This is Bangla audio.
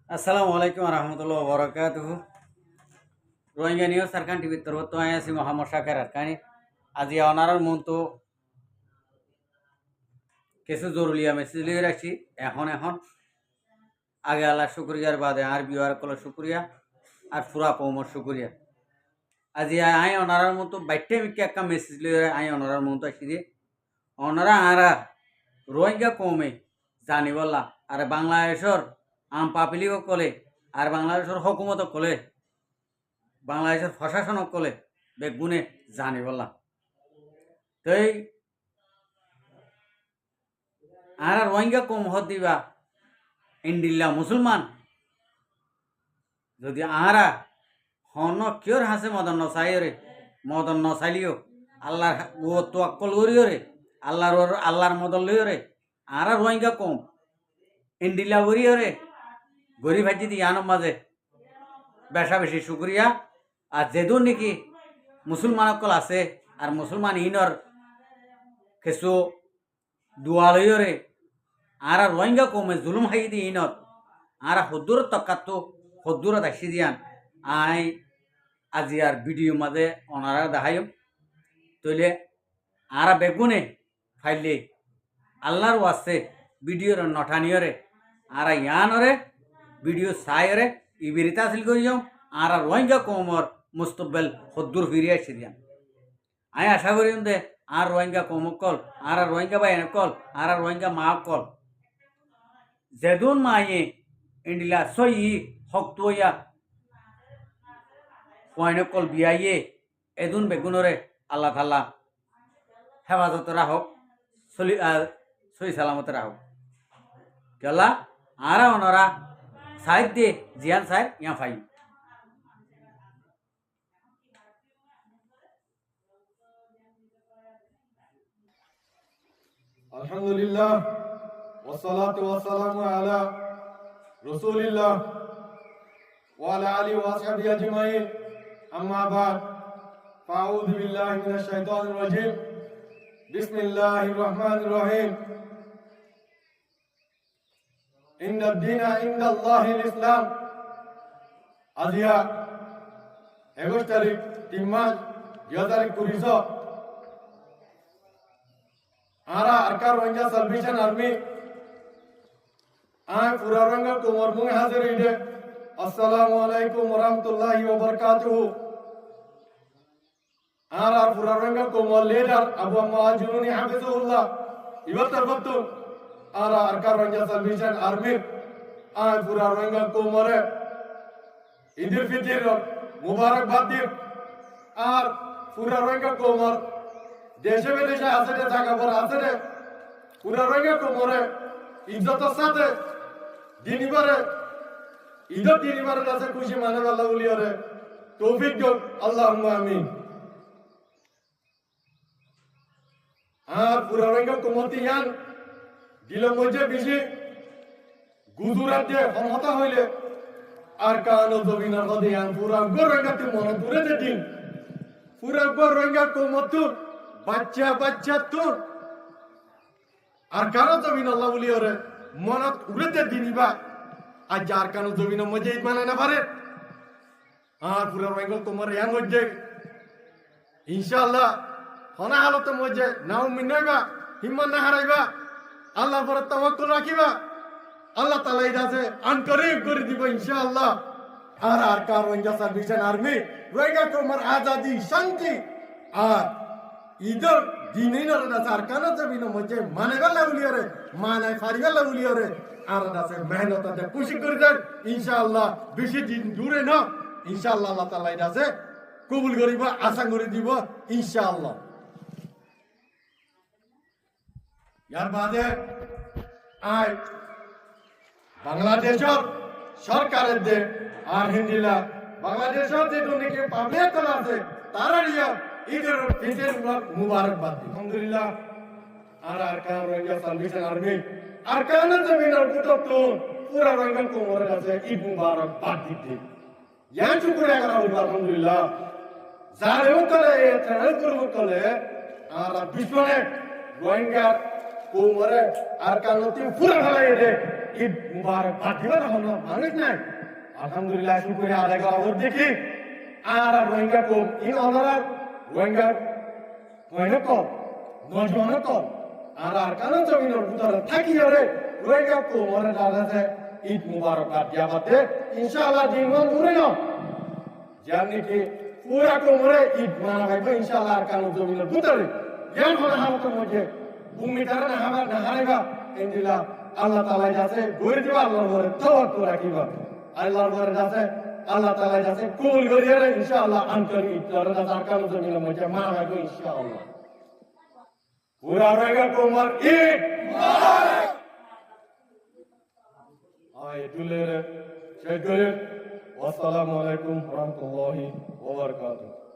আসসালামু আলাইকুম রহমতুল্লাহ বরকাতুহু। রোহিঙ্গা নিউজ সারখান টিভির তরফ তো আছি মোহাম্মদ শাকের আরকানি। আজি অনারার মন তো কিছু জরুরিয়া মেসেজ লিয়ে রাখছি। এখন আগে আল্লাহ শুক্রিয়ার বাদে আর বিহার কল শুক্রিয়া আর ফুরা পৌমর শুক্রিয়া। আজি আই অনারার মতো বাইটে মিকে একটা মেসেজ লিয়ে আই অনারার মতো আসি দিয়ে অনারা আরা রোহিঙ্গা কমে জানি বললা আর বাংলাদেশের আম পাপিলিক কলে আর বাংলাদেশের হকুমত কলে বাংলাদেশের প্রশাসন কলে বেগুনে জানি বললাম তই আর রোহিঙ্গা কম হত দিবা ইন্ডিল্লা মুসলমান যদি আহারা হন কিয়র হাসে মদন নসাইরে মদন নসাইলিও আল্লাহর ও তোয়াক্কল করিও রে আল্লাহর মদন লইও রে আরা রোহিঙ্গা কম ইন্ডিল্লা করিও রে গরিব ভাজি দি আনম মাঝে বেশা বেশি শুক্রিয়া। আর যেদুর নাকি মুসলমান অকল আছে আর মুসলমান ইনর কিছু দোয়া লইও রে আর রোহিঙ্গা কমে জুলুম হাই দি ইনত আর হদ্দুর তকাত হদ্দুরত আসি দিয়ান আই আজি আর ভিডিও মাঝে ওনারা দেখাইম তৈলে আর বেগুনে ফাইলে আল্লাহর আছে ভিডিওর নঠানিয়রে আর ইয়ানরে ভিডিও সাইরে ইবিরিতা হাসিল করিম আর রোহিঙ্গা কমর মুস্তকবেল হদ্দুর ফিরিয়ে আসি দিয়ান। আমি আশা করি দে আর রোহিঙ্গা কমক কল আর রোহিঙ্গা বাই কল আর রোহিঙ্গা মা কল যেদুন মায়ে ইন্ডিলা সই হকতুয়া কয়নে কল বিয়াইয়ে এদুন বেগুনরে আল্লাহ তাল্লাহ হেফাজত রাখক সই সালামত রাখক কেলা আর ওনারা সাইড দিয়ে জিয়ান সাইড ইয়া ফাই আলহামদুলিল্লাহ ওয়াসসালাতু ওয়াসসালামু আলা রাসূলিল্লাহ ওয়া আলা আলিহি ওয়া আসহাবিহি আজমাইন আম্মা বাদ ফাউযু বিল্লাহি মিনাশ শাইতানির রাজীম বিসমিল্লাহির রহমানির রহিম ইন্নাদ দীনা ইনদাল্লাহিল ইসলাম। আজিয়া 21 তারিখ 3 মাস 2021 आरा अरकार रंगा सल्वेशन आर्मी आय पूरा रंगा कुमार मुंह हाजिर इधे अस्सलामु अलैकुम वरहमतुल्लाहि वबरकातुहू। आरा पूरा रंगा कुमार लीडर अबू माजुनी हाफिजुल्लाह इवतर बत्तु आरा अरकार रंगा सल्वेशन आर्मी आय पूरा रंगा कुमार ईद उल फितर मुबारकबाद दी आर पूरा रंगा कुमार देशे विदेशे আছে রে জায়গা পর আছে রে পুরা রঙে কোমরে ইজ্জতের সাথে দিনইবারে ঈদের দিনইবারে আছে খুশি মানে আল্লাহ বলিয়ারে তৌফিক দিও আল্লাহুম্মা আমিন। আর পুরা রঙে কোমতি ইয়ান দিলে মজে বেশি গুজরাট দিয়ে ক্ষমতা হইলে আর কানো জমিনের মধ্যে ইয়ান পুরা গরঙ্গাতে মনে দূরে দিন পুরা গরঙ্গা কোমতুর বাচ্চা বাচ্চা তোর আর কারো জমিন আল্লাহ বলি ওরে মনত উড়েতে দিনিবা আর যার কারো জমিন মজে মানে না পারে আর পুরো রঙল তোমার ইয়ান মজে ইনশাআল্লাহ হনা হালতে মজে নাও মিনাইবা হিম্মত না হারাইবা আল্লাহর পর তাওয়াক্কুল রাখিবা আল্লাহ তাআলা ইদাসে আনকরিব করে দিব ইনশাআল্লাহ। আর কার রোহিঙ্গা সার্ভিসেন আর্মি রোহিঙ্গা তোমার আজাদি শান্তি আর ইদর দিনের দাসার কানা জমিন মধ্যে মানে গলা উলিয়রে মানে ফারি গলা উলিয়রে আর দাসে মেহনততে খুশি করে দেন ইনশাআল্লাহ। বেশি দিন দূরে না ইনশাআল্লাহ আল্লাহ তাআলা দাসে কবুল করিব আশা করে দিব ইনশাআল্লাহ। ইয়ার বাদে আই বাংলাদেশের সরকারের দে আর হিন্দিলা বাংলাদেশের যে দুনিকে পাবলিক করা আছে তারা রিয়া ঈদের ফিতর মুবারকবাদ দি আলহামদুলিল্লাহ। আর আরকান রোহিঙ্গা সালভেশন আর্মি আরকান জমিনের কুতুব তো পুরা রোহিঙ্গা কোমর আছে ঈদ মুবারকবাদ দিতে ইয়ান শুকরিয়া করা হইব আলহামদুলিল্লাহ। যারেও করে চ্যানেল করব কলে আর বিশ্বনে রোহিঙ্গা কোমরে আরকান তি পুরা ফলাই দে ঈদ মুবারক পাঠিবার হলো মানুষ নাই আলহামদুলিল্লাহ শুকরিয়া আদায় করা ওর দেখি আর রোহিঙ্গা কো ইন অনার রোহিঙ্গা রোহিঙ্গা কো নজওয়ান কো আর কারণ জমিনের ভিতরে থাকি রে রোহিঙ্গা কো মরে দাদাতে ঈদ মুবারক দিয়া বাতে ইনশাআল্লাহ জীবন ঘুরে নাও জানি কি পুরা কোমরে ঈদ মানাবে ইনশাআল্লাহ আর কারণ জমিনের ভিতরে জ্ঞান হলো হালতের মধ্যে ভূমিটারে না হাবার না হারাইবা ইনশাআল্লাহ আল্লাহ তাআলা যাতে গড়ে দিবা আল্লাহর ঘরে তাওয়াক্কুল রাখিবা আল্লাহর ঘরে যাতে আল্লাহ তাআলা যাতে কবুল করিয়া রে ইনশাআল্লাহ আন্তরিক ইতরে যাতে কালো জমিনের মধ্যে মানাবে ইনশাআল্লাহ পুরা রোহিঙ্গা কোমর ঈদ মুবারক আয় দুলের শেষ করে আসসালামু আলাইকুম ওয়া রাহমাতুল্লাহি ওয়া বারাকাতুহু